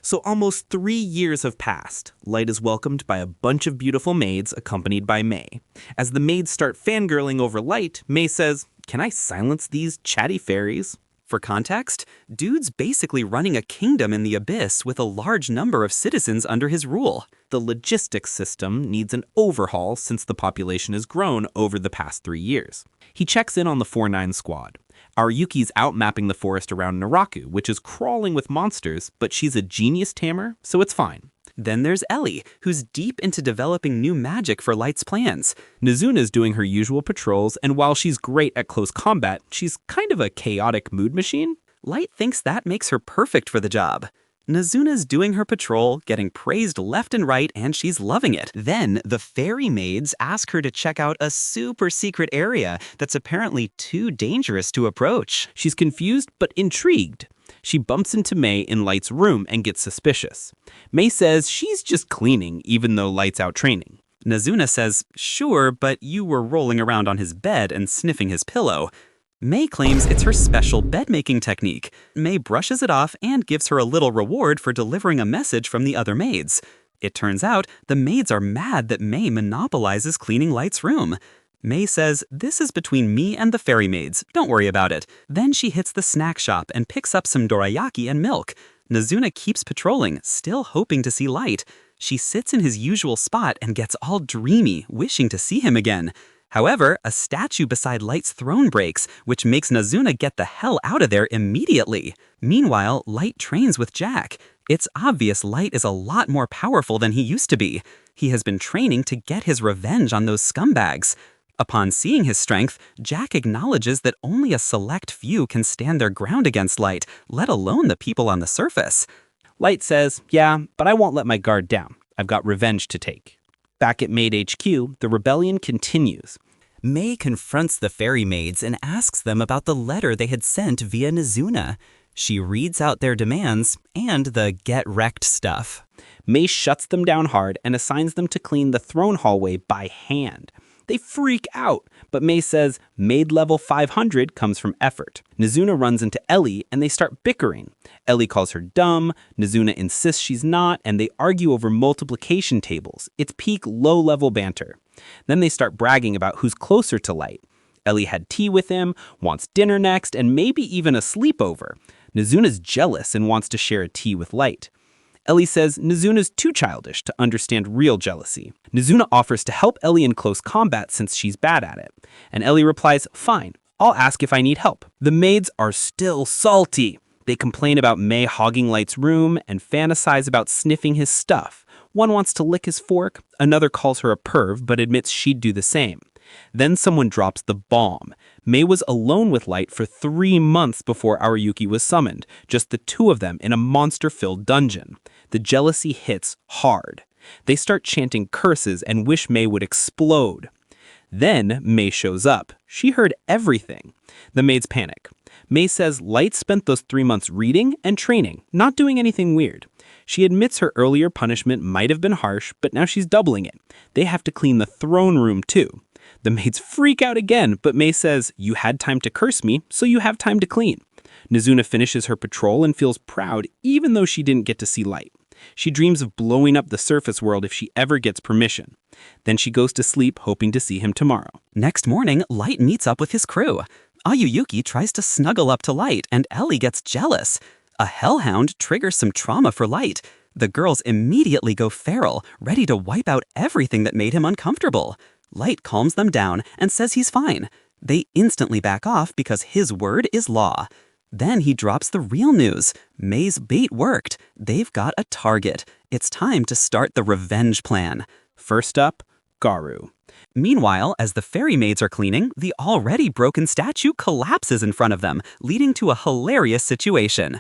So almost 3 years have passed. Light is welcomed by a bunch of beautiful maids accompanied by May. As the maids start fangirling over Light, May says, "Can I silence these chatty fairies?" For context, Dude's basically running a kingdom in the abyss with a large number of citizens under his rule. The logistics system needs an overhaul since the population has grown over the past 3 years. He checks in on the 4-9 squad. Our Yuki's out mapping the forest around Naraku, which is crawling with monsters, but she's a genius tamer, so it's fine. Then there's Ellie, who's deep into developing new magic for Light's plans. Nazuna's doing her usual patrols, and while she's great at close combat, she's kind of a chaotic mood machine. Light thinks that makes her perfect for the job. Nazuna's doing her patrol, getting praised left and right, and she's loving it. Then, the fairy maids ask her to check out a super secret area that's apparently too dangerous to approach. She's confused but intrigued. She bumps into May in Light's room and gets suspicious. May says she's just cleaning, even though Light's out training. Nazuna says, "Sure, but you were rolling around on his bed and sniffing his pillow." May claims it's her special bed-making technique. May brushes it off and gives her a little reward for delivering a message from the other maids. It turns out the maids are mad that May monopolizes cleaning Light's room. May says, "This is between me and the fairy maids. Don't worry about it." Then she hits the snack shop and picks up some dorayaki and milk. Nazuna keeps patrolling, still hoping to see Light. She sits in his usual spot and gets all dreamy, wishing to see him again. However, a statue beside Light's throne breaks, which makes Nazuna get the hell out of there immediately. Meanwhile, Light trains with Jack. It's obvious Light is a lot more powerful than he used to be. He has been training to get his revenge on those scumbags. Upon seeing his strength, Jack acknowledges that only a select few can stand their ground against Light, let alone the people on the surface. Light says, "Yeah, but I won't let my guard down. I've got revenge to take." Back at Maid HQ, the rebellion continues. May confronts the fairy maids and asks them about the letter they had sent via Nazuna. She reads out their demands and the get wrecked stuff. May shuts them down hard and assigns them to clean the throne hallway by hand. They freak out, but May says maid level 500 comes from effort. Nazuna runs into Ellie and they start bickering. Ellie calls her dumb, Nazuna insists she's not, and they argue over multiplication tables. It's peak low-level banter. Then they start bragging about who's closer to Light. Ellie had tea with him, wants dinner next, and maybe even a sleepover. Nazuna's jealous and wants to share a tea with Light. Ellie says Nazuna's too childish to understand real jealousy. Nazuna offers to help Ellie in close combat since she's bad at it. And Ellie replies, "Fine, I'll ask if I need help." The maids are still salty. They complain about May hogging Light's room and fantasize about sniffing his stuff. One wants to lick his fork, another calls her a perv but admits she'd do the same. Then someone drops the bomb. May was alone with Light for 3 months before our Yuki was summoned, just the two of them in a monster-filled dungeon. The jealousy hits hard. They start chanting curses and wish May would explode. Then May shows up. She heard everything. The maids panic. May says Light spent those 3 months reading and training, not doing anything weird. She admits her earlier punishment might have been harsh, but now she's doubling it. They have to clean the throne room too. The maids freak out again, but May says, "You had time to curse me, so you have time to clean." Nazuna finishes her patrol and feels proud even though she didn't get to see Light. She dreams of blowing up the surface world if she ever gets permission. Then she goes to sleep hoping to see him tomorrow. Next morning, Light meets up with his crew. Ayuyuki tries to snuggle up to Light and Ellie gets jealous. A hellhound triggers some trauma for Light. The girls immediately go feral, ready to wipe out everything that made him uncomfortable. Light calms them down and says he's fine. They instantly back off because his word is law. Then he drops the real news. May's bait worked. They've got a target. It's time to start the revenge plan. First up, Garu. Meanwhile, as the fairy maids are cleaning, the already broken statue collapses in front of them, leading to a hilarious situation.